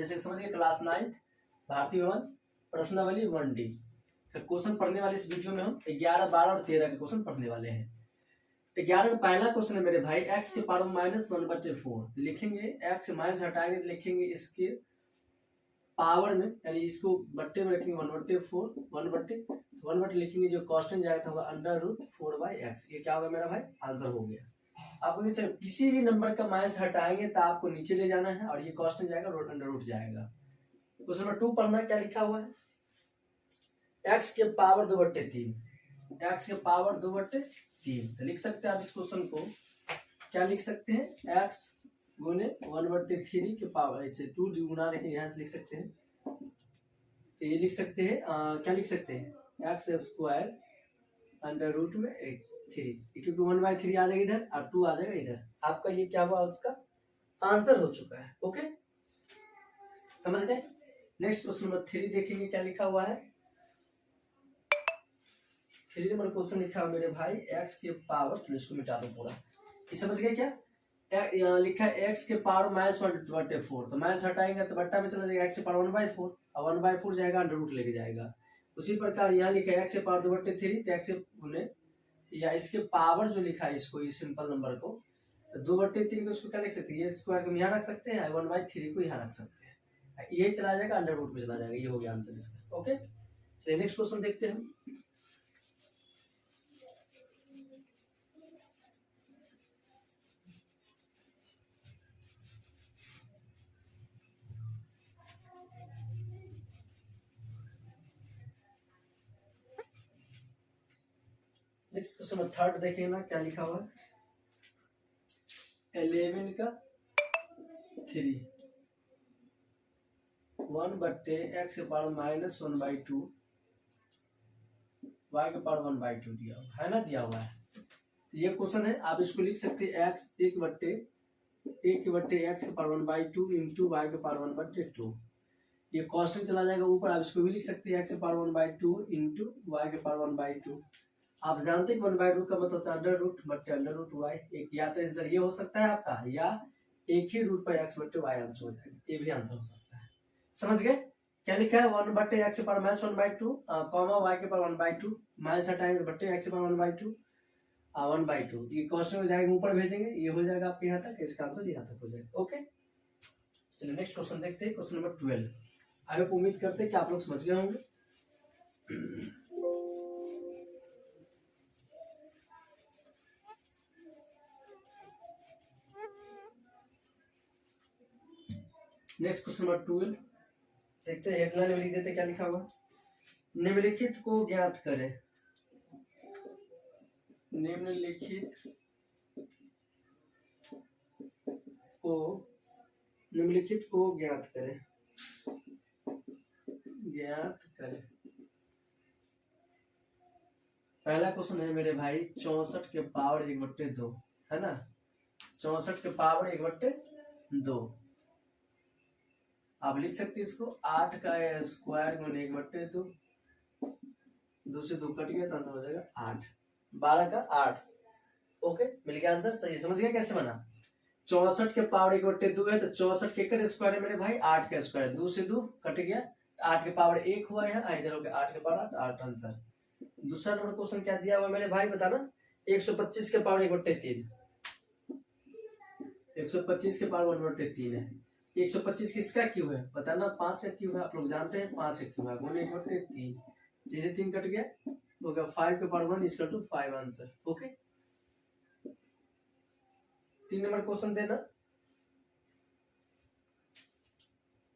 जैसे समझ गए क्लास 9 भारतीय भवन प्रश्नावली 1D क्वेश्चन पढ़ने वाले इस वीडियो में हम 11, 12 और 13 के क्वेश्चन पढ़ने वाले हैं। 11 का पहला क्वेश्चन है मेरे भाई, x के पावर -1/4 लिखेंगे, x से माइनस हटाएंगे तो लिखेंगे इसके पावर में, यानी इसको बट्टे में रखेंगे 1/4 1/1 लिखेंगे, जो कांस्टेंट जाएगा होगा √4/x। ये क्या होगा मेरा भाई, आंसर हो गया। आपको किसी भी नंबर का माइनस हटाएंगे तो आपको नीचे ले जाना है और ये कांस्टेंट जाएगा √√ जाएगा। क्वेश्चन नंबर 2 पढ़ना, क्या लिखा हुआ है, x के पावर 2/3, x के पावर 2/3 तो लिख सकते हैं आप इस क्वेश्चन को, क्या लिख सकते हैं, x गुने 1/3 के पावर, ऐसे 2 गुना, लेकिन यहाँ से लिख सकते हैं, तो ये लिख सकते हैं क्या लिख सकते हैं, x² √3, क्योंकि 1/3 आ जाएगा इधर और 2 आ जाएगा इधर। आपका ये क्या हुआ, उसका आंसर हो चुका है। ओके, समझ गए। नेक्स्ट क्वेश्चन नंबर 3 देखेंगे, क्या लिखा हुआ है। 3 नंबर क्वेश्चन लिखा है मेरे भाई, x के पावर, चलो इसको मिटा दो पूरा, ये समझ गए क्या, यहाँ लिखा है x के पावर -1/4, तो माइनस हटाएंगे तो बट्टा में चला जाएगा, x के पावर 1/4 और 1/4 जाएगा, √ लेके जाएगा। उसी प्रकार यहाँ लिखा है x के पावर 2/3, तो x से गुने या इसके पावर जो लिखा है इसको, इस सिंपल नंबर को, तो 2/3 को इसको क्या लिख सकते हैं, ये स्क्वायर को यहाँ रख सकते हैं, 1/3 को यहाँ रख सकते हैं, ये चला जाएगा, √ में चला जाएगा। ये हो गया आंसर इसका। ओके, चलिए नेक्स्ट क्वेश्चन देखते हैं। नेक्स्ट क्वेश्चन नंबर 3 देखेंगे ना, क्या लिखा हुआ है, 11 का 3 1/x के पावर -1/2 y के पावर 1/2 दिया हुआ है ना, दिया हुआ है। तो ये क्वेश्चन है, आप इसको लिख सकते हैं x 1/x के पावर 1/2 इंटू y के पावर 1/2। ये कांस्टेंट चला जाएगा ऊपर, आप इसको भी लिख सकते हैं x के पावर 1/2 इंटू y के पावर 1/2। आप जानते हैं 1/2 का मतलब होता है √√y। एक या तो आंसर ये हो सकता है आपका, या एक ही रूट पर x/y आंसर हो जाएगा, ये भी आंसर हो सकता है। समझ गए, क्या लिखा है, 1/x के पावर -1/2 कॉमा y के पावर 1/2, माइनस हटाएंगे बट्टे x के पावर 1/2 1/2, ये कांस्टेंट हो जाएगा, ऊपर भेजेंगे, ये हो जाएगा आपके यहाँ तक, इसका आंसर यहाँ तक हो जाएगा। ओके, चलिए नेक्स्ट क्वेश्चन देखते हैं, क्वेश्चन नंबर 12। आई होप, उम्मीद करते हैं कि आप लोग समझ गए होंगे। नेक्स्ट क्वेश्चन नंबर 12 देखते हैं, हेडलाइन में लिख देते क्या लिखा हुआ, निम्नलिखित को ज्ञात करें, निम्नलिखित को ज्ञात करें, पहला क्वेश्चन है मेरे भाई, 64 के पावर 1/2 है ना, 64 के पावर 1/2 आप लिख सकते हैं इसको 8 का स्क्वायर गुने 1/2, 2 से 2 कट गया तो आंसर हो जाएगा 8, 12 का 8। ओके, मिल गया आंसर, सही समझ गया कैसे बना। 64 के पावर 1/2 है, तो 64 के कर स्क्वायर है मेरे भाई, 8 का स्क्वायर, 2 से 2 कट गया, 8 के पावर 1 हुआ है, इधर हो गया 8 के पावर 8 आंसर। दूसरा नंबर क्वेश्चन क्या दिया हुआ मेरे भाई, बताना, 125 के पावर 1/3, 125 के पावर 1/3 है, 125 किसका क्यूब है बताना, 5 का क्यूब है, आप लोग जानते हैं 5 का क्यूब है, गुणे 1/3, जैसे 3 कट गया हो गया 5 के power 1 equal to 5 answer. Okay, 3 number question देना,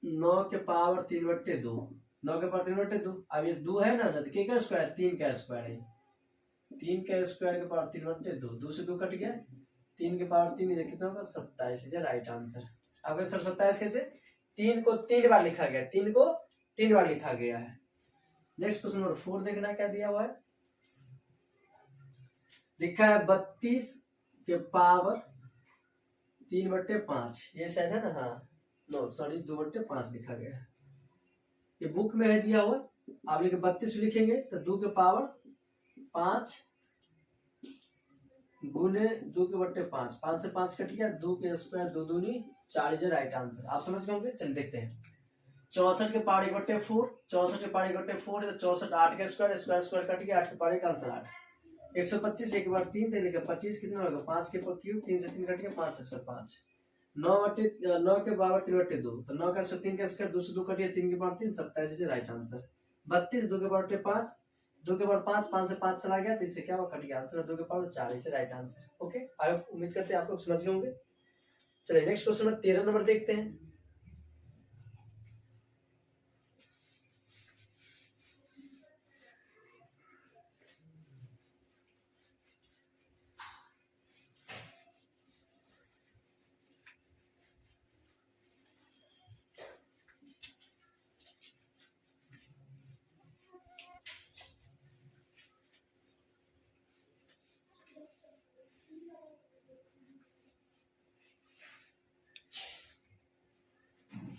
9 के पावर 3/2, 9 के पावर 3/2, अब ये 2 है ना, तो क्या स्क्वायर, 3 का स्क्वायर है, 3 का स्क्वायर के पावर 3/2, 2 से 2 कट गया, 3 के पावर 3 कितना होगा 27, राइट आंसर। अब सर 27 कैसे, 3 को 3 बार लिखा गया, 3 को 3 बार लिखा गया है। नेक्स्ट क्वेश्चन नंबर 4 देखना, क्या दिया हुआ है, लिखा है 32 के पावर 3/5, ये शायद है ना, हाँ नो सॉरी 2/5 लिखा गया है, ये बुक में है दिया हुआ, आप लिखे 32 लिखेंगे तो 2 के पावर 5 गुने 2/5, 5 से 5 कट गया, 2 के स्क्वायर 2 दूनी 4 राइट आंसर। आप समझ गए होंगे, चलिए देखते हैं। 64 के पावर 1/4, 64 के पावर 1/4 तो 64 8 का स्क्वायर, स्क्वायर स्क्वायर कट गया, 8 के पावर का आंसर 8। 125 1 बार 3 तो देखिए 25 कितना होगा, 5 के पावर क्यूब, 3 से 3 कट गया, 5 से स्क्वायर 5। 9 के पावर 3/2 तो 9 का स्क्वायर 3 का स्क्वायर, 2 से 2 कट गया, 3 के पावर 3, 27 इज राइट आंसर। 32 2 के पावर 5, 2 के पावर 5, 5 से 5 चला गया तो इससे क्या हुआ, कट गया आंसर 2 के power 4 is right answer. Okay, I उम्मीद करते हैं आप लोग समझ गए होंगे। चलिए नेक्स्ट क्वेश्चन में 13 नंबर देखते हैं।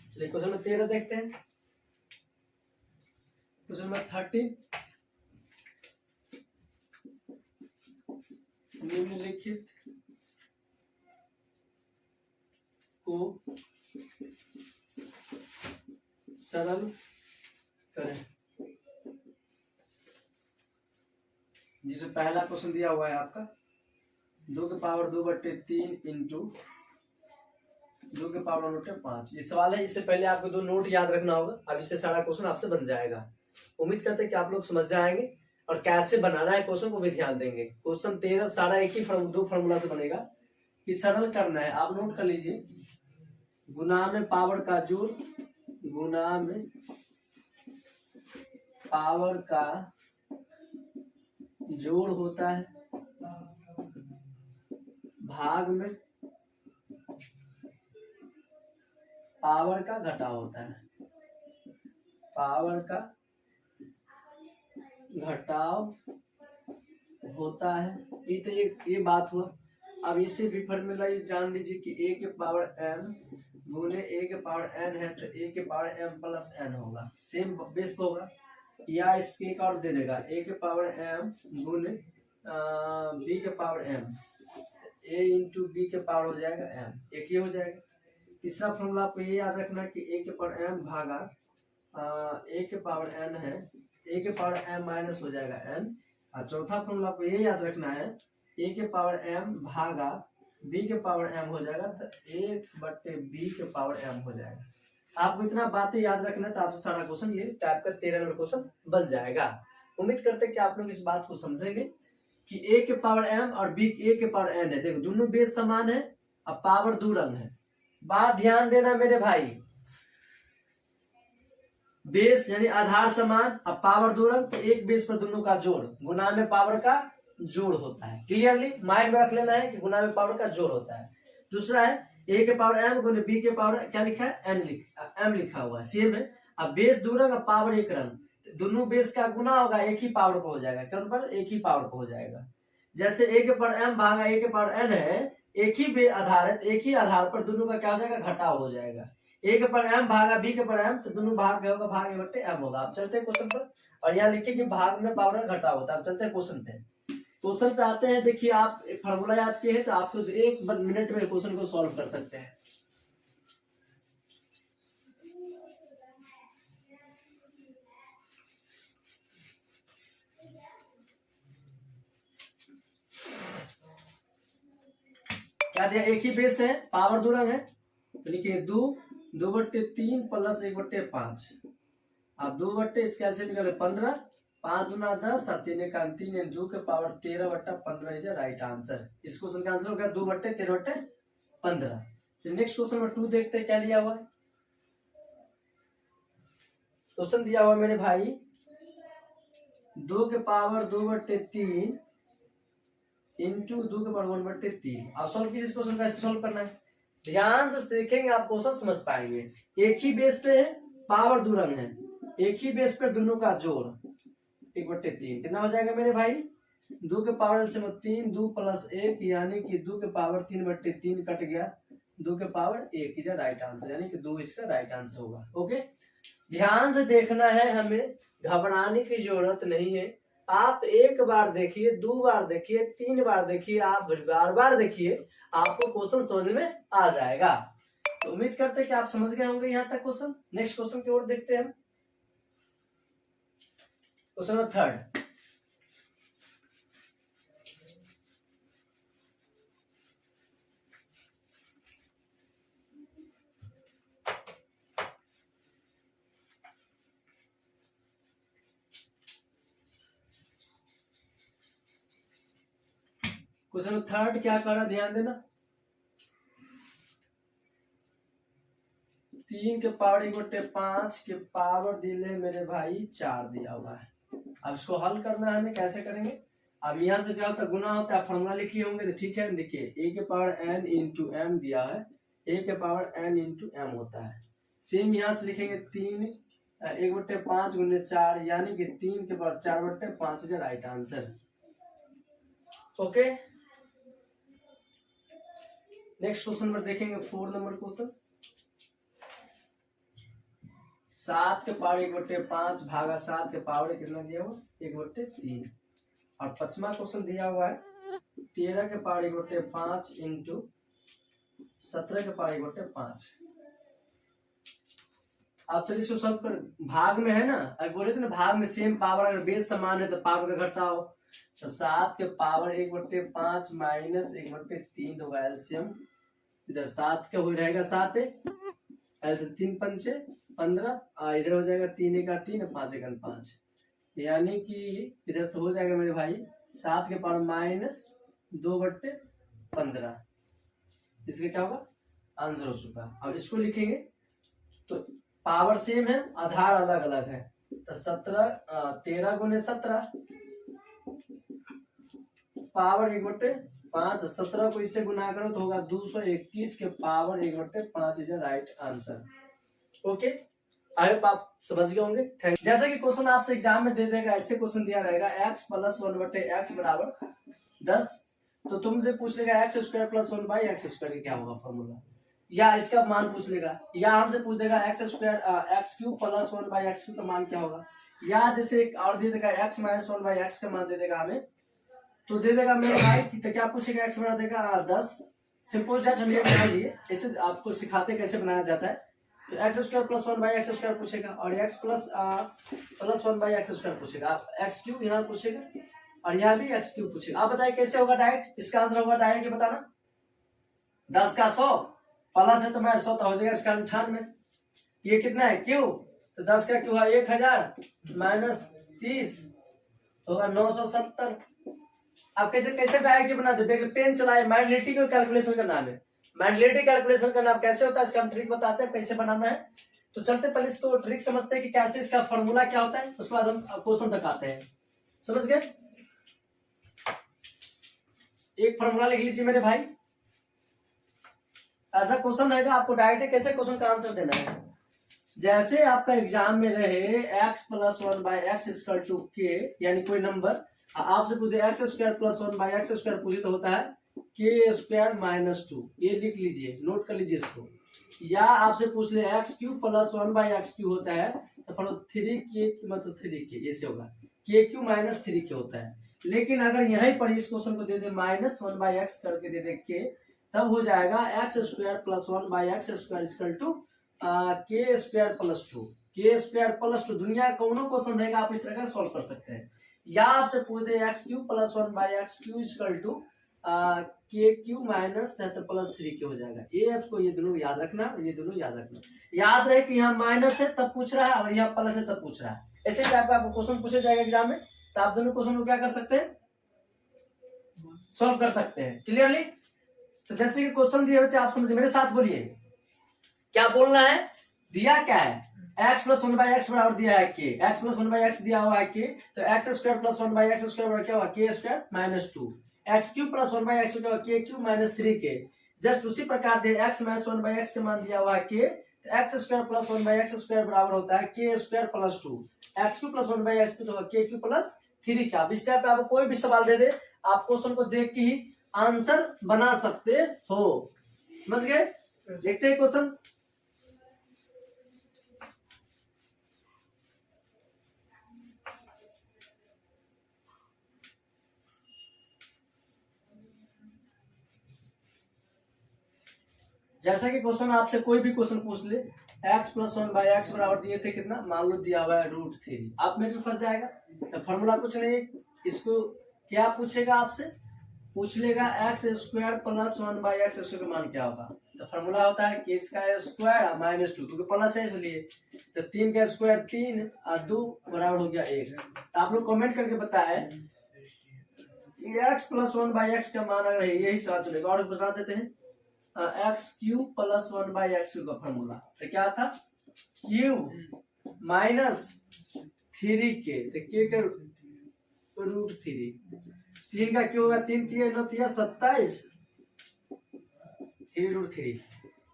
चलिए क्वेश्चन नंबर 13 देखते हैं। क्वेश्चन नंबर 13, निम्नलिखित को सरल करें। जिसे पहला क्वेश्चन दिया हुआ है आपका 2 के पावर 2/3 इंटू 2 के पावर 1/5। ये सवाल है, इससे पहले आपको 2 नोट याद रखना होगा। अब इससे सारा क्वेश्चन आपसे बन जाएगा। उम्मीद करते हैं कि आप लोग समझ जाएंगे और कैसे बनाना है क्वेश्चन को भी ध्यान देंगे। क्वेश्चन 13 सारा एक ही दो फॉर्मूला से बनेगा कि सरल करना है। आप नोट कर लीजिए, गुना में पावर का जोड़, गुना में पावर का जोड़ होता है, भाग में पावर का घटाव होता है, पावर का घटाव होता है। ये तो ये बात हुआ। अब इससे भी फॉर्मूला ये जान लीजिए कि a के पावर m गुने a के पावर n है तो a के पावर m प्लस n होगा, सेम बेस पे होगा। या इसके एक और दे देगा, a के पावर m गुने b के power m, a into b के पावर हो जाएगा m, एक ही हो जाएगा। तीसरा फॉर्मूला आपको ये याद रखना कि a के पावर m भागा a के पावर n है, a के पावर m माइनस हो जाएगा n। और चौथा फॉर्मूला आपको ये याद रखना है a के पावर m भागा b के पावर m हो जाएगा तो a/b के पावर m हो जाएगा। आपको इतना बातें याद रखना है तो आपसे सारा क्वेश्चन ये टाइप का 13 नंबर क्वेश्चन बन जाएगा। उम्मीद करते हैं कि आप लोग इस बात को समझेंगे कि a के पावर m और b a के पावर n है। देखो दोनों बेस समान है, अब पावर दो रंग है। बात ध्यान देना मेरे भाई, बेस यानी आधार समान, अब पावर दो रंग तो एक बेस पर दोनों का जोड़, गुना में पावर का जोड़ होता है। क्लियरली माइंड में रख लेना है कि गुना में पावर का जोड़ होता है। दूसरा है a के पावर m गुने b के पावर क्या लिखा है, m लिखा हुआ है, सेम है। अब बेस दो रंग, अब पावर एक रंग, दोनों बेस का गुना होगा, एक ही पावर पर हो जाएगा, कौन पर, एक ही पावर पर हो जाएगा। जैसे a के पावर m भागा a के पावर n है, एक ही आधार है, एक ही आधार पर दोनों का क्या हो जाएगा, घटाव हो जाएगा। a के पावर m भागा b के पावर m तो दोनों भाग क्या होगा, भाग a/m होगा। आप चलते हैं क्वेश्चन पर, और यहाँ लिखिए कि भाग में पावर का घटाव होता है। आप चलते हैं क्वेश्चन पे, क्वेश्चन पे आते हैं। देखिए आप फार्मूला याद किए हैं तो आप तो 1 मिनट में क्वेश्चन को सॉल्व कर सकते हैं। क्या दिया, एक ही बेस है, पावर दो रंग है, तो लिखिए 2/3 प्लस 1/5। अब 2 इसके एलसीएम निकाले 15, 5 दूना 10 और 3 का 3, 2 के पावर 13/15 इज राइट आंसर। इस क्वेश्चन का आंसर हो गया 2/13/15। नेक्स्ट क्वेश्चन नंबर 2 देखते हैं क्या दिया हुआ है। क्वेश्चन दिया हुआ मेरे भाई 2 के पावर 2/3 इंटू 2 के पावर 1/3। अब सॉल्व कीजिए इस क्वेश्चन का, सॉल्व करना है। ध्यान से देखेंगे आप क्वेश्चन समझ पाएंगे। एक ही बेस पे है, पावर दो रंग है, एक ही बेस पे दोनों का जोड़ 1/3 कितना हो जाएगा मेरे भाई, 2 के पावर से 3, 2 + 1 यानी कि 2 के पावर 3/3 कट गया, 2 के पावर 1 इज राइट आंसर, यानी कि 2 इसका राइट आंसर होगा। ओके, ध्यान से देखना है, हमें घबराने की जरूरत नहीं है। आप एक बार देखिए, 2 बार देखिए, 3 बार देखिए, आप बार बार देखिए, आपको क्वेश्चन समझ में आ जाएगा। तो उम्मीद करते हैं कि आप समझ गए होंगे यहाँ तक क्वेश्चन। नेक्स्ट क्वेश्चन की ओर देखते हैं हम। Question number 3। क्वेश्चन नंबर 3 क्या कर रहा है, ध्यान देना। 3 के पावर 1/5 के पावर दिले मेरे भाई 4 दिया हुआ है। अब इसको हल करना है हमें, कैसे करेंगे। अब यहाँ से क्या होता है, गुना होता है, फॉर्मूला लिखे होंगे तो ठीक है। देखिए a के पावर n इंटू m दिया है, a के पावर n इंटू m होता है। सेम यहाँ से लिखेंगे 3 1/5 गुने 4 यानी कि 3 के power 4/5 is right answer. Okay, next question पर देखेंगे 4 नंबर क्वेश्चन। 7 के पावर 1/5 भागा 7 के पावर कितना दिया हुआ 1/3। और 5वां क्वेश्चन दिया हुआ है 13 के पावर 1/5 इंटू 17 के पावर 1/5। आप चलिए इसको सॉल्व कर, भाग में है ना, अब बोले थे ना भाग में सेम पावर अगर बेस समान है तो पावर का घटाओ। तो 7 के पावर 1/5 माइनस 1/3 होगा एलसीएम। इधर 7 का हो रहेगा 7 ऐसे 3 पंचे 15, इधर हो जाएगा 3 का 3 5 का 5, यानी कि इधर से हो जाएगा मेरे भाई 7 के पावर माइनस 2/15। इसके क्या होगा आंसर हो चुका। अब इसको लिखेंगे तो पावर सेम है, आधार अलग अलग है। तो 13 गुने 17 पावर 1/5, 17 को इससे गुना करो तो होगा 221 के power 1/5 is right answer. Okay, I hope आप समझ गए होंगे। थैंक। जैसा कि क्वेश्चन आपसे एग्जाम में दे देगा, ऐसे क्वेश्चन दिया रहेगा x प्लस 1/x बराबर 10, तो तुमसे पूछ लेगा x square plus 1/x square क्या होगा फॉर्मूला, या इसका मान पूछ लेगा, या हमसे पूछ देगा x square x cube plus 1/x cube का मान क्या होगा, या जैसे एक और दे देगा x माइनस 1/x का मान दे देगा हमें, तो दे देगा मेरे भाई तो क्या पूछेगा x बना देगा 10। सिंपल दैट हम ये बना लिए, इसे आपको सिखाते कैसे बनाया जाता है। तो x square plus 1/x square पूछेगा और x प्लस 1/x स्क्वायर पूछेगा। आप x क्यूब यहाँ पूछेगा और यहाँ भी x क्यूब पूछेगा। आप बताइए कैसे होगा डायरेक्ट, इसका आंसर होगा डायरेक्ट बताना। 10 का 100 प्लस है तो मैं 100 तो हो जाएगा इसका 98। ये कितना है क्यू, तो 10 का क्यू है 1000 माइनस 30 होगा 970। आप कैसे कैसे डायरेक्ट बना दे, पेन चलाए, माइंडलिटी को कैलकुलेशन करना है। माइंडलिटी कैलकुलेशन करना कैसे होता है इसका हम ट्रिक बताते हैं कैसे बनाना है। तो चलते पहले इसको ट्रिक समझते हैं कि कैसे इसका फॉर्मूला क्या होता है, उसके बाद हम क्वेश्चन तक आते हैं। समझ गए। एक फॉर्मूला लिख लीजिए मेरे भाई, ऐसा क्वेश्चन रहेगा आपको डायरेक्ट कैसे क्वेश्चन का आंसर देना है। जैसे आपका एग्जाम में रहे x plus 1/x equal to के, यानी कोई नंबर आपसे पूछे x square plus 1/x square पूछे तो होता है के स्क्वायर माइनस 2, ये लिख लीजिए नोट कर लीजिए इसको। या आपसे पूछ ले x cube plus 1/x cube होता है तो 3k मतलब 3k, ऐसे होगा के क्यू माइनस 3k होता है। लेकिन अगर यहीं पर इस क्वेश्चन को दे दे माइनस 1/x करके दे दे के, तब हो जाएगा x square plus 1/x square equal to k square plus 2। K square plus 2 दुनिया कौनो क्वेश्चन रहेगा आप इस तरह का सॉल्व कर सकते हैं। या आपसे पूछ दे x cube plus 1/x cube equal to k cube minus plus 3k हो जाएगा। ये आपको ये दोनों याद रखना, ये दोनों याद रखना। याद रहे कि यहाँ माइनस है तब पूछ रहा है और यहाँ प्लस है तब पूछ रहा है। ऐसे टाइप का आपको क्वेश्चन पूछा जाएगा एग्जाम में, तो आप दोनों क्वेश्चन को क्या कर सकते हैं, सॉल्व कर सकते हैं क्लियरली। तो जैसे कि क्वेश्चन दिए हुए थे आप समझिए, मेरे साथ बोलिए क्या बोलना है। दिया क्या है x प्लस 1/x बराबर दिया है के, x प्लस 1/x दिया हुआ है के, तो x square plus 1/x square बराबर क्या हुआ के square minus 2, x cube plus 1/x क्या हुआ के क्यूब माइनस 3k। जस्ट उसी प्रकार दे x माइनस 1/x के मान दिया हुआ है के, तो x square plus 1/x square बराबर होता है के square plus 2, x cube plus 1/x तो के क्यूब प्लस 3 का। इस टाइप पे आपको कोई भी सवाल दे दे आप क्वेश्चन को देख के ही आंसर बना सकते हो। समझ गए। देखते हैं क्वेश्चन। जैसा कि क्वेश्चन आपसे कोई भी क्वेश्चन पूछ ले, x + 1/x बराबर दिए थे कितना, मान लो दिया हुआ है √3, आप में तो फंस जाएगा। तो फॉर्मूला कुछ नहीं, इसको क्या पूछेगा आपसे, पूछ लेगा x² + 1/x² का मान क्या होगा। तो फॉर्मूला होता है कि इसका स्क्वायर -2, क्योंकि प्लस है इसलिए। तो 3 का स्क्वायर 3 और 2 बराबर हो गया 1। तो आप लोग कमेंट करके बताएं x + 1/x का मान अगर है, यही सवाल चलेगा। और बता देते हैं x³ + 1/x³ का फॉर्मूला तो क्या था, क्यूब -3k, तो k का √3, 3 का क्यों होगा, 3 3 9 3 27, 3√3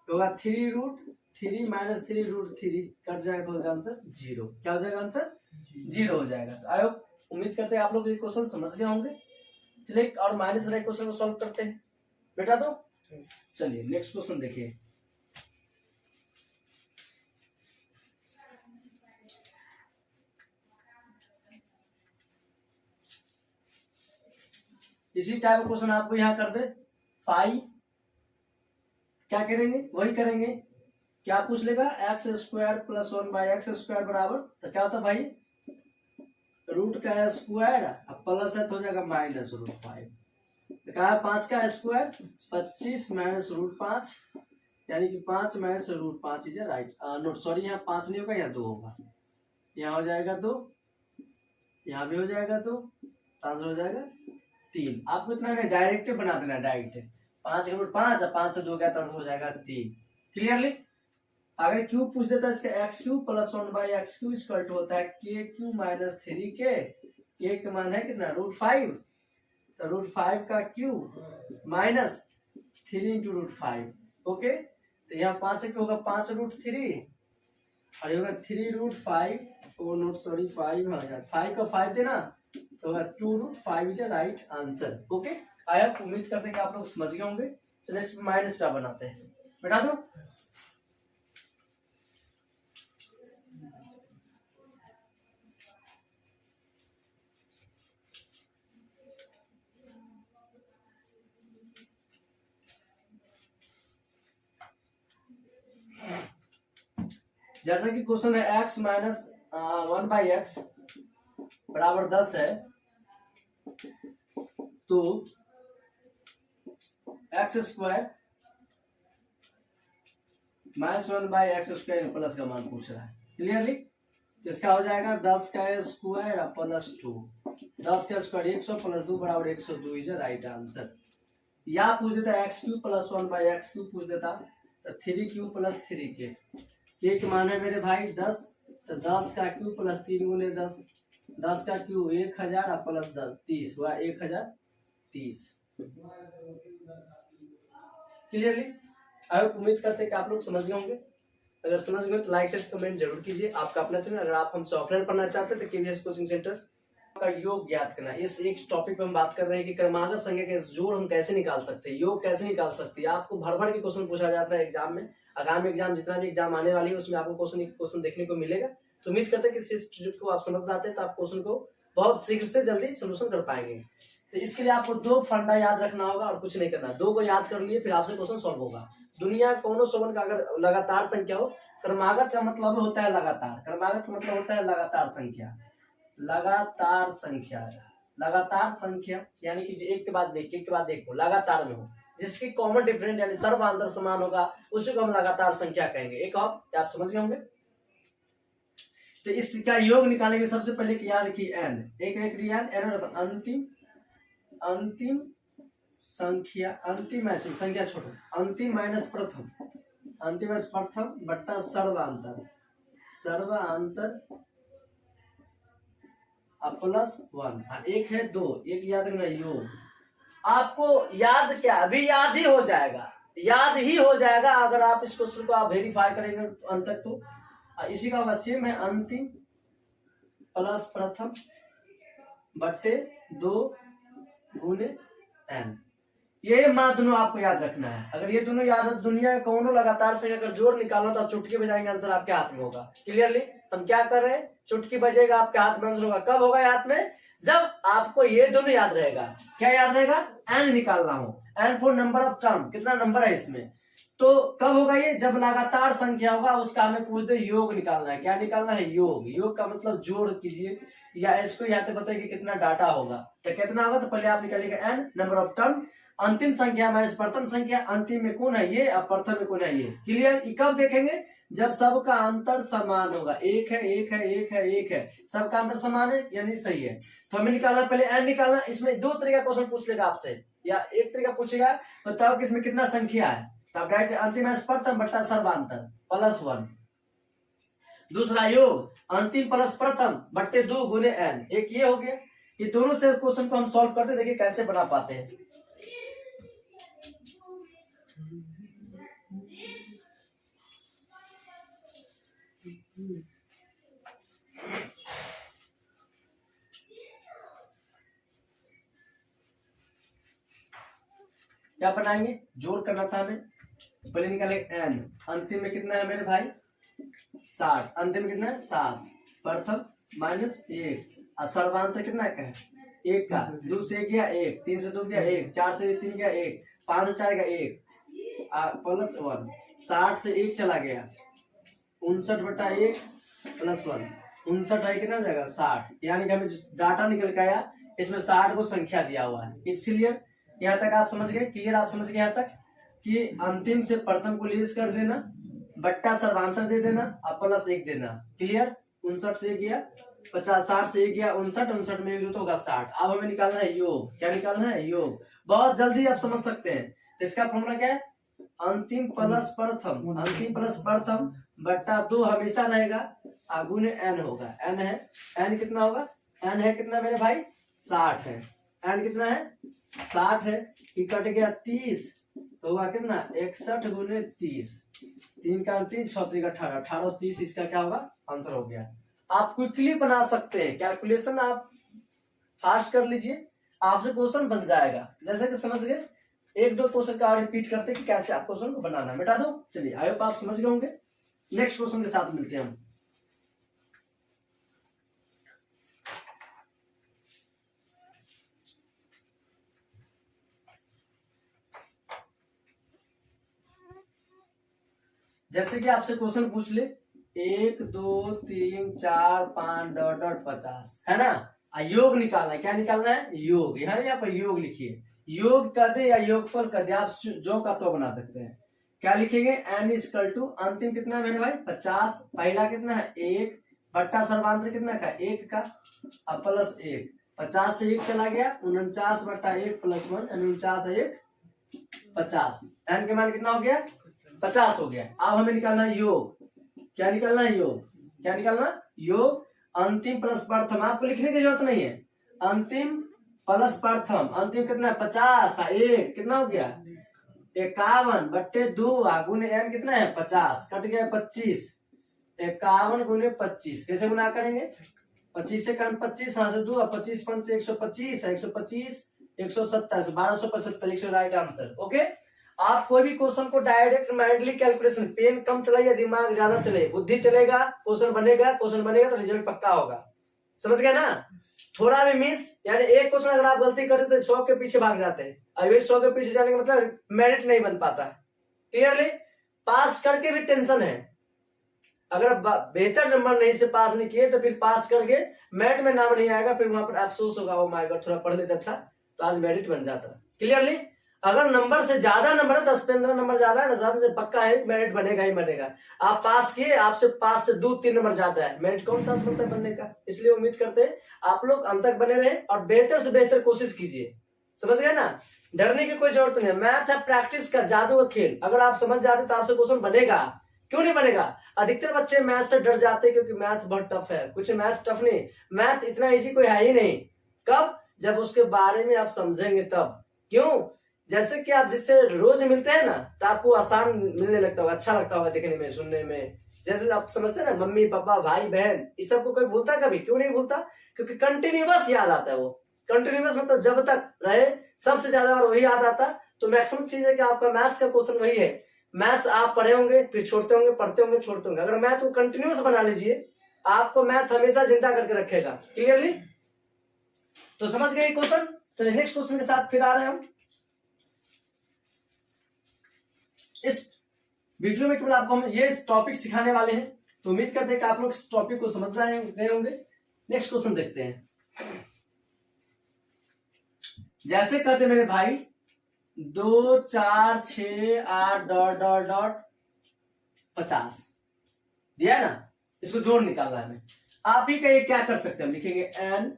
होगा, 3√3 - 3√3 कट जाएगा तो आंसर 0। क्या हो जाएगा, आंसर 0 हो जाएगा। तो आई होप, उम्मीद करते हैं आप लोग ये क्वेश्चन समझ गए होंगे। चलिए और माइनस वाले क्वेश्चन को सॉल्व करते हैं बेटा। तो चलिए नेक्स्ट क्वेश्चन देखिए। इसी टाइप का क्वेश्चन आपको यहाँ कर दे 5, क्या करेंगे, वही करेंगे। क्या पूछ लेगा, x² + 1/x² बराबर, तो क्या होता है भाई, रूट का स्क्वायर प्लस है तो हो जाएगा -√5। कहा 5 का स्क्वायर 25 -√5, यानी कि 5 -√5 इज राइट नोट। सॉरी, यहाँ 5 नहीं होगा, यहाँ 2 होगा। यहाँ हो जाएगा 2, यहाँ भी हो जाएगा 2, आंसर हो जाएगा 3। आपको इतना नहीं, डायरेक्ट बना देना, डायरेक्ट 5√5 और 5 से 2 गया तो आंसर हो जाएगा 3। क्लियरली। अगर क्यूब पूछ देता है इसका x³ + 1/x³ होता है k³ - 3k, k का मान है कितना, √5, तो √5 का क्यूब -3 × √5। ओके, तो यहाँ 5 से क्या होगा, 5√3 और ये होगा 3√5, ओ नोट सॉरी 5 होगा, 5 का 5 देना तो होगा 2√5 is right answer. Okay, I hope, उम्मीद करते हैं कि आप लोग समझ गए होंगे। चलिए इसमें माइनस क्या बनाते हैं, बता दो। जैसा कि क्वेश्चन है x - 1/x बराबर 10 है, तो x² - 1/x² प्लस का मान पूछ रहा है। क्लियरली, इसका हो जाएगा 10 का स्क्वायर +2, 10 का स्क्वायर 100 + 2 बराबर 102 इज राइट आंसर। या पूछ देता x³ + 1/x³ पूछ देता तो 3q + 3k, के के मान है मेरे भाई 10, तो 10 का क्यूब + 3 × 10, 10 का क्यूब 1000 और +10 30 हुआ 1030। क्लियरली, आई उम्मीद करते हैं कि आप लोग समझ गए होंगे। अगर समझ गए तो लाइक शेयर कमेंट जरूर कीजिए। आपका अपना चैनल, अगर आप हमसे ऑफलाइन पढ़ना चाहते हैं तो केवीएस कोचिंग सेंटर का योग ज्ञात करना, इस एक टॉपिक पे हम बात कर रहे हैं कि क्रमागत संख्या के जोड़ हम कैसे निकाल सकते हैं, योग कैसे निकाल सकते हैं। आपको भर भर के क्वेश्चन पूछा जाता है एग्जाम में, आगामी एग्जाम जितना भी एग्जाम आने वाली है उसमें आपको क्वेश्चन देखने को मिलेगा। तो उम्मीद करते हैं कि इस ट्रिक को आप समझ जाते हैं तो आप क्वेश्चन को बहुत शीघ्र से जल्दी सोल्यूशन कर पाएंगे। तो इसके लिए आपको 2 फंडा याद रखना होगा और कुछ नहीं करना। 2 को याद कर लिए फिर आपसे क्वेश्चन सॉल्व होगा। दुनिया कोनो सवन का अगर लगातार संख्या हो, क्रमागत का मतलब होता है लगातार, क्रमागत का मतलब होता है लगातार संख्या, लगातार संख्या, लगातार संख्या यानी कि एक के बाद एक हो, लगातार में हो, जिसकी कॉमन डिफरेंट यानी सर्वांतर समान होगा उसी को हम लगातार संख्या कहेंगे। एक और आप समझ गए होंगे। तो इसका योग निकालने के सबसे पहले याद रखिए n, एक अंतिम अंतिम संख्या, अंतिम संख्या छोड़ो, अंतिम माइनस प्रथम, अंतिम माइनस प्रथम बट्टा सर्वांतर, सर्वांतर +1, एक है 2, एक याद रखना योग। आपको याद क्या, अभी याद ही हो जाएगा, याद ही हो जाएगा अगर आप इस क्वेश्चन को आप वेरीफाई करेंगे अंत तक। तो इसी का वसीम है अंतिम प्लस प्रथम बट्टे 2 × n। ये मान दोनों आपको याद रखना है। अगर ये दोनों याद है, दुनिया का कोनो लगातार से अगर जोड़ निकालना तो आप चुटकी बजाएंगे, आंसर आपके हाथ में होगा। क्लियरली, हम क्या कर रहे हैं, चुटकी बजेगा आपके हाथ में, आंसर होगा। कब होगा हाथ में, जब आपको ये दोनों याद रहेगा। क्या याद रहेगा, n निकालना हो, n for number of term, कितना नंबर है इसमें, तो कब होगा ये, जब लगातार संख्या होगा उसका हमें पूछ दे योग निकालना है। क्या निकालना है, योग। योग का मतलब जोड़ कीजिए या इसको यहाँ पे बताइए कि कितना डाटा होगा। तो कितना होगा, तो पहले आप निकालिएगा n नंबर ऑफ टर्म, अंतिम संख्या माइनस प्रथम संख्या, अंतिम में कौन है ये और प्रथम में कौन है ये। क्लियर। कब देखेंगे, जब सबका अंतर समान होगा। एक है एक है एक है एक है, सबका अंतर समान है यानी सही है। तो हमें निकालना पहले n निकालना। इसमें दो तरीका क्वेश्चन पूछ लेगा आपसे, या एक तरीका पूछेगा बताओ कि इसमें कितना संख्या है, तब डायरेक्ट अंतिम है प्रथम बट्टा सर्वांतर +1। दूसरा योग, अंतिम प्लस प्रथम बट्टे 2 गुने n। एक ये हो गया। ये दोनों से क्वेश्चन को हम सॉल्व करते, देखिए कैसे बना पाते हैं। क्या बनाएंगे, जोड़ करना था हमें। पहले निकाले n, अंतिम में कितना है मेरे भाई 60, अंतिम में कितना है 7, प्रथम -1 और सर्वांतर कितना है 1 का। 2 से गया 1, 3 से 2 गया 1, 4 से 3 गया 1, 5 से 4 गया 1 +1, 60 से 1 चला गया 59/1 +1, 59 है कितना हो जाएगा 60। यानी कि हमें डाटा निकल के आया, इसमें 60 को संख्या दिया हुआ है। इसलिए यहाँ तक आप समझ गए। क्लियर। आप समझ गए यहाँ तक कि अंतिम से प्रथम को लेस कर देना, बट्टा सर्वांतर दे देना और +1 देना। क्लियर। 59 से गया 50, 60 से गया 59, 59 में 1 होगा 60। अब हमें निकालना है योग। क्या निकालना है, योग। बहुत जल्दी आप समझ सकते हैं। तो इसका फॉर्मूला क्या है, अंतिम प्लस प्रथम, अंतिम प्लस प्रथम बट्टा 2 हमेशा रहेगा, गुने n होगा। n है, n कितना होगा, n है कितना मेरे भाई 60 है। n कितना है 60 है। कि कट गया 30 तो होगा कितना 61 गुने 30, 3 का 3, 6 3 का 18, 18 30 इसका क्या होगा आंसर हो गया। आप क्विकली बना सकते हैं, कैलकुलेशन आप फास्ट कर लीजिए, आपसे क्वेश्चन बन जाएगा। जैसे कि समझ गए, एक दो क्वेश्चन का रिपीट करते कि कैसे आप क्वेश्चन को बनाना। मिटा दो। चलिए, आई होप आप समझ गए होंगे। नेक्स्ट क्वेश्चन के साथ मिलते हैं हम। जैसे कि आपसे क्वेश्चन पूछ ले 1 2 3 4 5 डॉट डॉट 50 है ना, योग निकालना है। क्या निकालना है, योग। यहाँ पर योग लिखिए, योग कर दे या योगफल कर दे, आप जो का तो बना सकते हैं। क्या लिखेंगे, n = अंतिम कितना है मेरे भाई 50, पहला कितना है 1 बट्टा सर्वांतर कितना का 1 का अब +1, 50 से 1 चला गया 49/1 +1, 49 है 1 50। n के मान कितना हो गया 50 हो गया। अब हमें निकालना है योग। क्या निकालना है, योग। क्या निकालना, योग। अंतिम प्लस प्रथम, आपको लिखने की जरूरत नहीं है। अंतिम प्लस प्रथम, अंतिम कितना है 50, 1 कितना हो गया 51 बट्टे 2 गुने n कितना है 50, कट गया 25, 51 गुने 25 कैसे गुना करेंगे, 25 से 25 यहाँ से 2, 25 5 से 125 है, 125 127 1275, 100 राइट आंसर। ओके। आप कोई भी क्वेश्चन को डायरेक्ट माइंडली कैलकुलेशन, पेन कम चलाइए दिमाग ज्यादा चले, बुद्धि चलेगा क्वेश्चन बनेगा, क्वेश्चन बनेगा तो रिजल्ट पक्का होगा। समझ गए ना। थोड़ा भी मिस, यानी एक क्वेश्चन अगर आप गलती करते तो 100 के पीछे भाग जाते हैं, और 100 के पीछे जाने का मतलब मेरिट नहीं बन पाता है। क्लियरली। पास करके भी टेंशन है, अगर बेहतर नंबर नहीं से पास नहीं किए तो फिर पास करके मेरिट में नाम नहीं आएगा, फिर वहां पर अफसोस होगा, ओ माय गॉड थोड़ा पढ़ लेते अच्छा तो आज मेरिट बन जाता। क्लियरली। अगर नंबर से ज्यादा नंबर है, 10-15 नंबर ज्यादा है, सबसे पक्का है मेरिट बनेगा ही बनेगा। आप पास किए, आपसे पास से 2-3 नंबर ज्यादा है, मेरिट कौन सा बनता है बनने का। इसलिए उम्मीद करते हैं आप लोग अंत तक बने रहे और बेहतर से बेहतर कोशिश कीजिए। समझ गए ना, डरने की कोई जरूरत नहीं है। मैथ है प्रैक्टिस का जादू का खेल, अगर आप समझ जाते तो आपसे क्वेश्चन बनेगा, क्यों नहीं बनेगा। अधिकतर बच्चे मैथ से डर जाते हैं क्योंकि मैथ बहुत टफ है। कुछ मैथ टफ नहीं, मैथ इतना इजी कोई है ही नहीं। कब, जब उसके बारे में आप समझेंगे तब। क्यों, जैसे कि आप जिससे रोज मिलते हैं ना तो आपको आसान मिलने लगता होगा, अच्छा लगता होगा देखने में सुनने में। जैसे आप समझते हैं ना, मम्मी पापा भाई बहन, इस सबको कोई भूलता कभी, क्यों नहीं भूलता, क्योंकि कंटिन्यूअस याद आता है। वो कंटिन्यूअस मतलब जब तक रहे सबसे ज्यादा बार वही याद आता। तो मैक्सिमम चीज है कि आपका मैथ्स का क्वेश्चन वही है। मैथ्स आप पढ़े होंगे फिर छोड़ते होंगे, पढ़ते होंगे छोड़ते होंगे, अगर मैथ को कंटिन्यूअस बना लीजिए आपको मैथ हमेशा जिंदा करके रखेगा। क्लियरली। तो समझ गए क्वेश्चन। चलिए नेक्स्ट क्वेश्चन के साथ फिर आ रहे हैं हम। इस वीडियो में केवल आपको हम ये टॉपिक सिखाने वाले हैं, तो उम्मीद करते हैं कि आप लोग इस टॉपिक को समझ गए होंगे। नेक्स्ट क्वेश्चन देखते हैं। जैसे कहते मेरे भाई 2 4 6 8 डॉट डॉट डॉट 50 दिया है ना, इसको जोड़ निकालना है हमें। आप ही कहिए क्या कर सकते हैं। हम लिखेंगे n,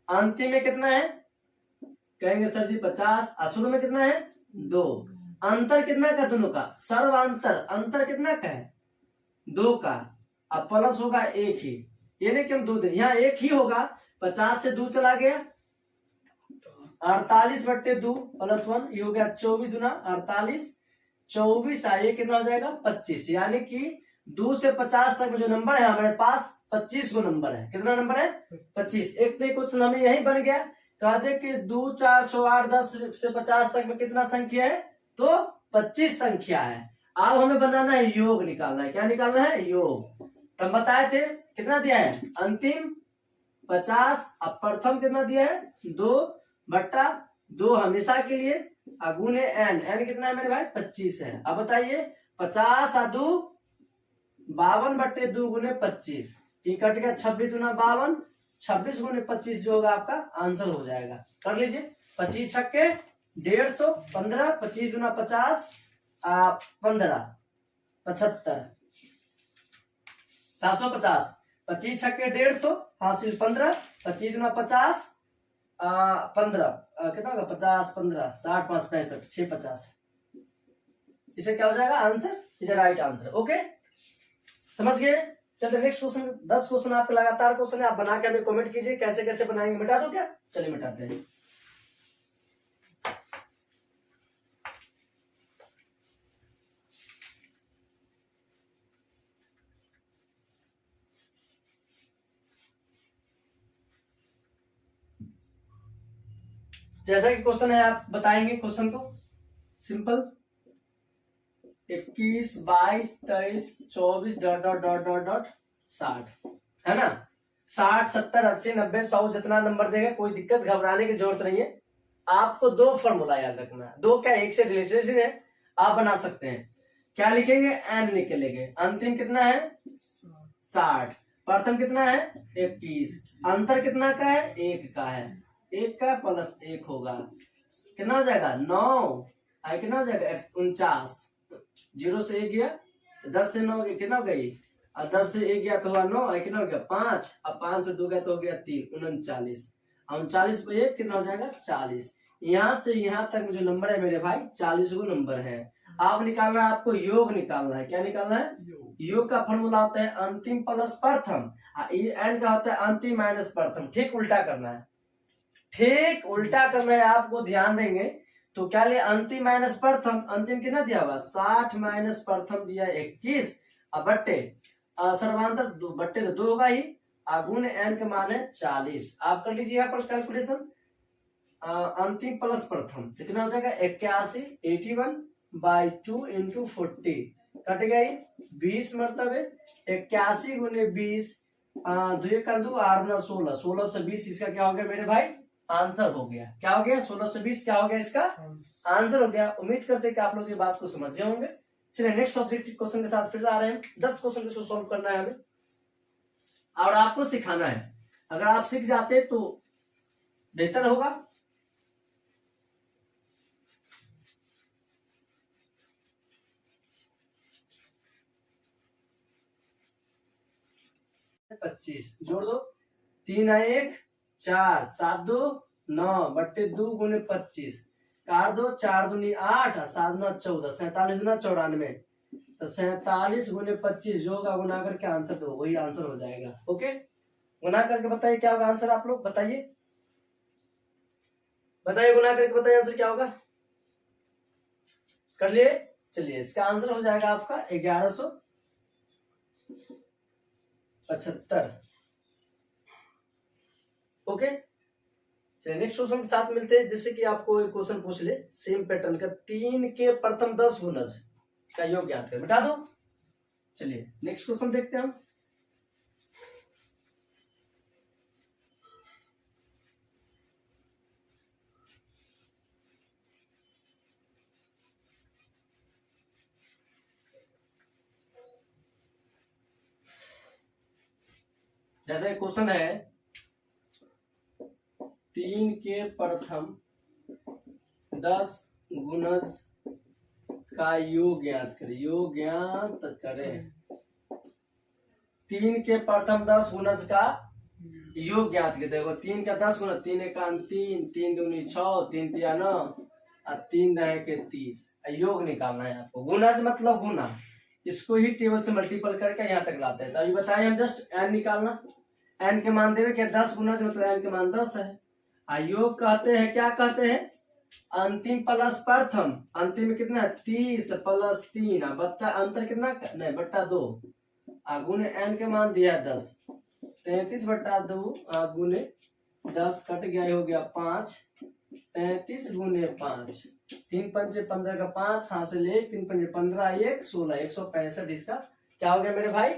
अंतिम में कितना है, कहेंगे सर जी 50, शुरू में कितना है 2, अंतर कितना का दोनों का, सर्वांतर अंतर कितना का है 2 का, अब प्लस होगा 1 ही, ये नहीं कि हम 2 दें, यहाँ 1 ही होगा। 50 से 2 चला गया 48/2 प्लस 1, ये हो गया 24 दूना 48, 24 आइए कितना हो जाएगा 25, यानी कि 2 से 50 तक में जो नंबर है हमारे पास 25 गो नंबर है। कितना नंबर है 25। एक तो क्वेश्चन हमें यही बन गया, कह दे कि 2 4 6 8 10 से 50 तक में कितना संख्या है, तो 25 संख्या है। अब हमें बनाना है योग, निकालना है। क्या निकालना है, योग। तब बताए थे कितना दिया है, अंतिम 50, अब प्रथम कितना दिया है 2/2 हमेशा के लिए, गुने n कितना है मेरे भाई 25 है। अब बताइए 50 और 2 52/2 गुने 25, कट गया 26 दूना 52, 26 गुने 25 जो होगा आपका आंसर हो जाएगा। कर लीजिए 25 छक्के 150, 15, 25 दूना 50, 15 75, 750, 25 छक्के 150 हासिल 15, 25 दूना 50, 15 कितना होगा 50 15 60 5 65 650, इसे क्या हो जाएगा आंसर, इसे राइट आंसर। ओके समझ गए। चलिए नेक्स्ट क्वेश्चन, 10 क्वेश्चन आपके लगातार क्वेश्चन है, आप बना के हमें कमेंट कीजिए कैसे कैसे बनाएंगे। मिटा दो क्या, चलिए मिटाते हैं। जैसा कि क्वेश्चन है आप बताएंगे क्वेश्चन को, simple 21 22 23 24 dot dot dot dot dot 60 है ना, 60 70 80 90 100 जितना नंबर देगा कोई दिक्कत घबराने की जरूरत नहीं है। आपको 2 फॉर्मूला याद रखना है, 2 क्या एक से रिलेटेड है, आप बना सकते हैं। क्या लिखेंगे n निकलेंगे, अंतिम कितना है 60, प्रथम कितना है 21, अंतर कितना का है 1 का है, 1 का प्लस 1 होगा कितना हो जाएगा 9, आई कितना हो जाएगा 49, 0 से 1 गया 10 से 9 कितना हो गई, और 10 से 1 गया तो हुआ 9, आई कितना हो गया 5, अब 5 से 2 गया तो हो गया 3, 39, 39 पे 1 कितना हो जाएगा 40। यहाँ से यहाँ तक जो नंबर है मेरे भाई 40 गो नंबर है। आप निकालना है, आपको योग निकालना है। क्या निकालना है, योग का फॉर्मूला होता है अंतिम प्लस प्रथम, एन का होता है अंतिम माइनस प्रथम। ठीक उल्टा करना है, ठीक उल्टा करना है, आपको ध्यान देंगे तो क्या लिया अंतिम माइनस प्रथम, अंतिम कितना दिया हुआ 60 माइनस प्रथम दिया 21, अब बट्टे सर्वांतर 2 बट्टे तो 2 होगा ही, गुण n के मान है 40। आप कर लीजिए यहाँ पर कैलकुलेशन, अंतिम प्लस प्रथम कितना हो जाएगा 81, 81/2 इंटू 40 कट गई 20 मरतबे 81 गुने 20, 2 का 2 8 9 16, 16 से 20 इसका क्या हो गया मेरे भाई आंसर हो गया। क्या हो गया 16 से 20 क्या हो गया इसका आंसर हो गया। उम्मीद करते हैं कि आप लोग ये बात को समझ गए होंगे। चलिए नेक्स्ट सब्जेक्ट क्वेश्चन के साथ फिर आ रहे हैं। 10 क्वेश्चन को सॉल्व करना है हमें और आपको सिखाना है। अगर आप सीख जाते तो बेहतर होगा। पच्चीस जोड़ दो, 3 आए 1 4 7 2 9 बट्टे 2 गुने 25 काट दो, 4 दूनी 8 7 9 14, 47 दूना 94, तो 47 गुने 25 जो होगा गुना करके आंसर दो, वही आंसर हो जाएगा। ओके गुना करके बताइए क्या होगा आंसर, आप लोग बताइए बताइए गुना करके बताइए आंसर क्या होगा, कर लिए। चलिए इसका आंसर हो जाएगा आपका 1175। ओके चलिए नेक्स्ट क्वेश्चन के साथ मिलते हैं, जिससे कि आपको एक क्वेश्चन पूछ ले सेम पैटर्न का, 3 के प्रथम 10 गुणज का योग ज्ञात कर, मिटा दो। चलिए नेक्स्ट क्वेश्चन देखते हैं हम। जैसे क्वेश्चन है 3 के प्रथम 10 गुणज का योग ज्ञात करें। योग ज्ञात करें। 3 के प्रथम 10 गुणज का योग ज्ञात करें। देखो 3 का 10 गुना, 3 एकान 3, 3 दूनी 6, 3 तिया 9 और 3 दहे के 30। योग निकालना है आपको। गुणज मतलब गुना, इसको ही टेबल से मल्टीपल करके यहाँ तक लाते हैं। तो अभी बताएं हम जस्ट एन निकालना। एन के मान देवे क्या 10 गुणज मतलब एन के मान 10 है। योग कहते हैं, क्या कहते हैं, अंतिम प्लस प्रथम। अंतिम में कितना है 30 प्लस 3 बट्टा अंतर कितना नहीं बट्टा 2 गुने एन के मान दिया 10। 33 बट्टा 2 गुने 10 कट गया, हो गया 5। 33 गुने 5, 3 पंचे 15 का 5 हाथ से ले 3 पंचे 15 1 16 165। इसका क्या हो गया मेरे भाई,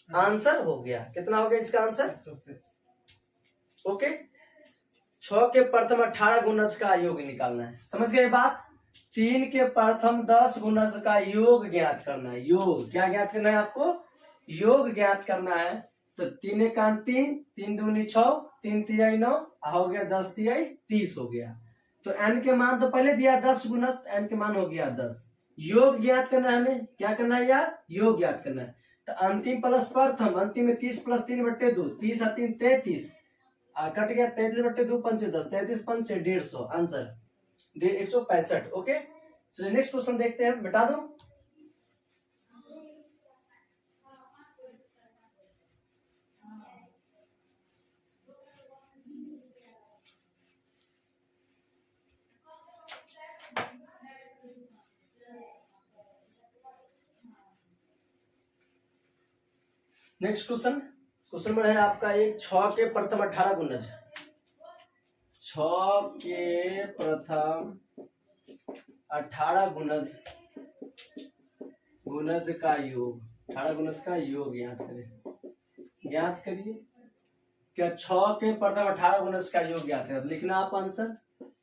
आंसर हो गया। कितना हो गया इसका आंसर, ओके। 6 के प्रथम 18 गुणज का योग निकालना है। समझ गए बात। 3 के प्रथम 10 गुणज का योग ज्ञात करना है। योग क्या ज्ञात करना है आपको, योग ज्ञात करना है। तो 3 एकान 3, 3 दूनी 6, 3 तिहाई 9, हो गया 10 तिहाई 30 हो गया। तो n के मान तो पहले दिया 10 गुणज, n के मान हो गया 10। योग ज्ञात करना है हमें, क्या करना है यार, योग ज्ञात करना है। तो अंतिम प्लस प्रथम, अंतिम में 30 प्लस 3 बट्टे 2, 30 और 3 33 कट गया, 33 बट्टे 2 पंचे 10, 33 पंचे 150, आंसर 165। ओके चलिए नेक्स्ट क्वेश्चन देखते हैं, बता दो। नेक्स्ट क्वेश्चन, क्वेश्चन में है आपका एक 6 के प्रथम 18 गुणज। 6 के प्रथम 18 गुणज, गुणज का योग, 18 गुणज का योग ज्ञात करें। ज्ञात करिए क्या 6 के प्रथम 18 गुणज का योग ज्ञात करें। लिखना आप आंसर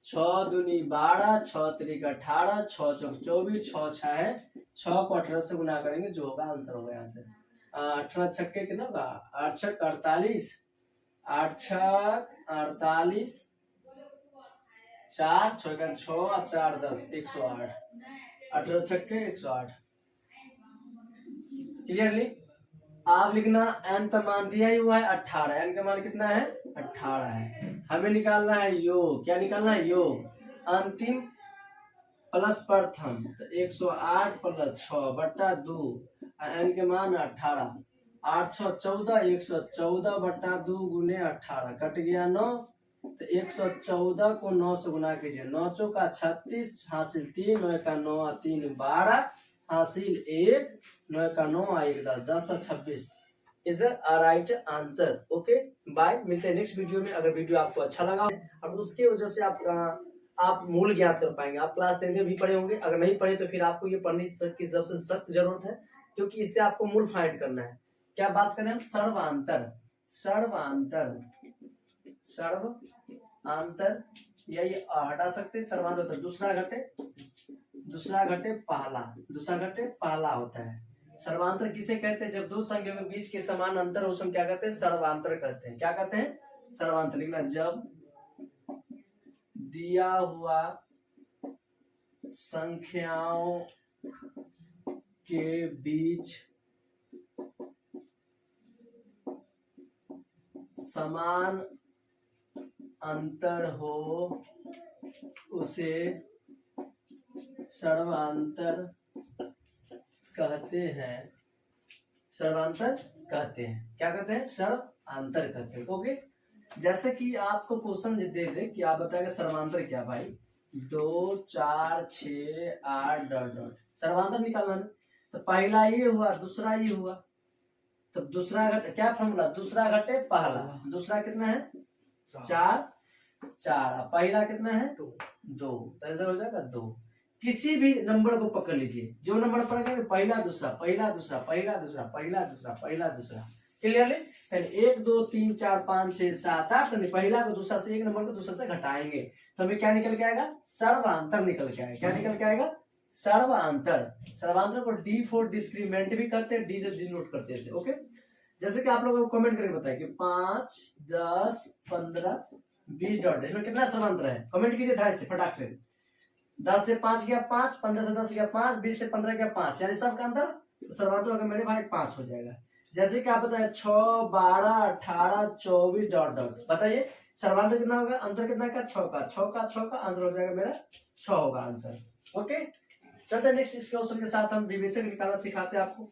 6 दूनी 12, 6 त्रिक 18, 6 चौक 24, 6 6 है, 6 को 18 से गुना करेंगे जो होगा आंसर होगा यहाँ से। 18 छक्के कितना होगा, 8 छक 48, 8 छक 48, 4 6 6 4 10 108, 18 छक्के 108। क्लियरली आप लिखना n का मान दिया ही हुआ है 18, n का मान कितना है 18 है। हमें निकालना है योग, क्या निकालना है योग, अंतिम प्लस प्रथम। तो 108 प्लस 6 बट्टा 2, n के मान 18, 8 6 14, 114 बट्टा 2 गुने 18 कट गया 9। तो 114 को 9 से गुना कीजिए, 9 चौका 36 हासिल 3, 9 का 9 3 12 हासिल 1, 9 का 9 1 10, 10 और 26 is a right answer. Okay bye, मिलते हैं नेक्स्ट वीडियो में। अगर वीडियो आपको अच्छा लगा और उसके वजह से आप मूल ज्ञात कर पाएंगे। आप क्लास 10 भी पढ़े होंगे, अगर नहीं पढ़े तो फिर आपको ये पढ़ने की सबसे सख्त जरूरत है, क्योंकि इससे आपको मूल फाइंड करना है। क्या बात करें हम, सर्वांतर, सर्वांतर, सर्वांतर या ये हटा सकते, सर्वांतर तो दूसरा घटे पहला, दूसरा घटे पहला होता है। सर्वांतर किसे कहते हैं, जब दो संख्या के बीच के समान अंतर हो उसमें क्या कहते हैं, सर्वांतर कहते हैं। क्या कहते हैं, सर्वांतर। लिखना जब दिया हुआ संख्याओं के बीच समान अंतर हो उसे सर्वांतर कहते हैं। सर्वांतर कहते हैं, क्या कहते हैं, सर्वांतर कहते हैं। ओके जैसे कि आपको क्वेश्चन दे दे कि आप बताएंगे सर्वांतर क्या भाई, 2 4 6 8 डॉट डॉट सर्वांतर निकालना है। तो पहला ये हुआ, दूसरा ये हुआ, तो दूसरा घटे क्या फॉर्मूला, दूसरा घटे पहला। दूसरा कितना है 4 4, पहला कितना है 2, तो ऐसा हो जाएगा 2। किसी भी नंबर को पकड़ लीजिए, जो नंबर पढ़ेंगे पहला दूसरा पहला दूसरा पहला दूसरा पहला दूसरा पहला दूसरा, क्लियरली 1 2 3 4 5 6 7 8, पहला को दूसरा से, एक नंबर को दूसरे से घटाएंगे तो हमें क्या निकल के आएगा, सर्वांतर निकल के आएगा। क्या निकल के आएगा, सर्वांतर। सर्वांतर को D4 डिस्क्रीमेंट भी कहते हैं, डी से डिनोट करते हैं। ओके जैसे कि आप लोगों को कमेंट करके बताए कि 5, 10, 15, 20 डॉट, इसमें कितना समांतर है, कमेंट कीजिए धाय से फटाक से। 10 से 5 गया 5, 15 से 10 गया 5, 20 से 15 गया 5, यानी सबका अंतर समांतर होगा मेरे भाई 5 हो जाएगा। जैसे कि आप बताए 6, 12, 18, 24 डॉट डॉट, बताइए सर्वांतर कितना होगा, अंतर कितना का 6 का, 6 का 6 का आंसर हो जाएगा मेरा 6 होगा आंसर। ओके, चलते नेक्स्ट इस क्वेश्चन के साथ हम विवेचक निकालना सिखाते हैं आपको।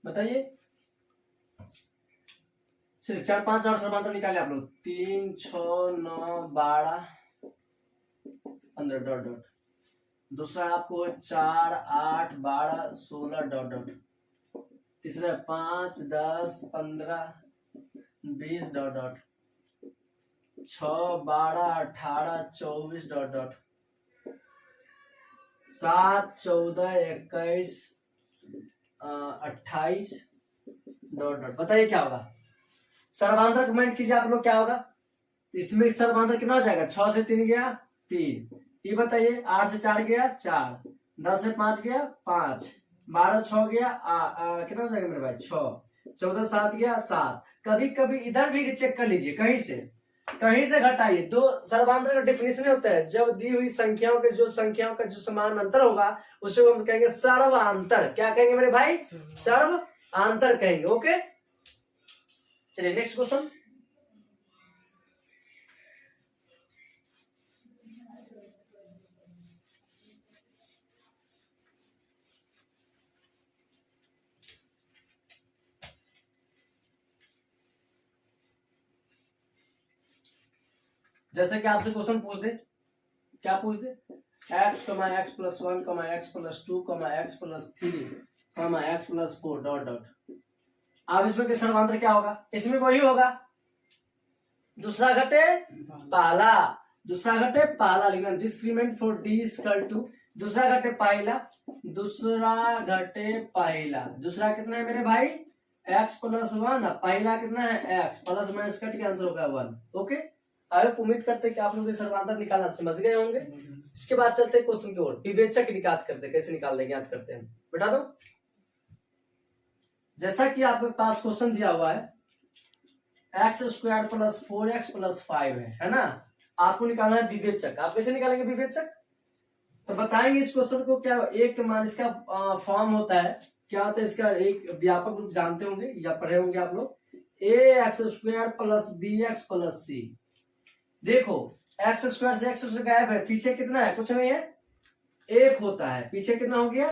बताइए, चलिए 4, 5 और समांतर निकाले आप लोग, 3, 6, 9, 12, 15 डॉट डॉट। दूसरा आपको 4, 8, 12, 16 डॉट डॉट। तीसरा 5, 10, 15, 20 dot dot. 6, 12, 18, 24 dot dot. 7, 14, 21, 28 dot dot. बताइए क्या होगा, सर्वांतर कमेंट कीजिए आप लोग क्या होगा। इसमें सर्वांतर कितना हो जाएगा, 6 से 3 गया 3, ये बताइए 8 से 4 गया 4, 10 से 5 गया 5, 12 6 गया कितना हो जाएगा मेरे भाई 6, 14 7 गया 7। कभी कभी इधर भी चेक कर लीजिए, कहीं से घटाइए। दो सर्वांतर का डेफिनेशन होता है, जब दी हुई संख्याओं का जो समान अंतर होगा उसे हम कहेंगे सर्वांतर। क्या कहेंगे मेरे भाई, सर्वांतर कहेंगे। ओके, चलिए नेक्स्ट क्वेश्चन। जैसे कि आपसे क्वेश्चन पूछ दे, क्या पूछ दे, x, x plus 1, x plus 2, x plus 3, x plus 4 dot dot. अब इसमें के सर्वांतर क्या होगा, इसमें वही होगा, दूसरा घटे पहला, दूसरा घटे पहला लिखना, discriminant for D equal to, दूसरा घटे पहला, दूसरा घटे पहला। दूसरा कितना है मेरे भाई, x प्लस 1, पहला कितना है x, प्लस माइनस कट के आंसर होगा 1। ओके, अब उम्मीद करते हैं कि आप लोग सर्वांतर निकालना समझ गए होंगे। इसके बाद चलते हैं क्वेश्चन की ओर, विवेचक निकाल करते हैं, कैसे निकाल देंगे याद करते हैं, बता दो। जैसा कि आपके पास क्वेश्चन दिया हुआ है x square plus 4x plus 5 है ना, आपको निकालना है विवेचक। आप कैसे निकालेंगे विवेचक, तो बताएंगे इस क्वेश्चन को क्या, एक मान इसका फॉर्म होता है, क्या होता है इसका, एक व्यापक रूप जानते होंगे या पढ़े होंगे आप लोग, ax square plus bx plus c। देखो एक्स स्क्वायर से एक्स गायब है, पीछे कितना है, कुछ नहीं है, 1 होता है, पीछे कितना हो गया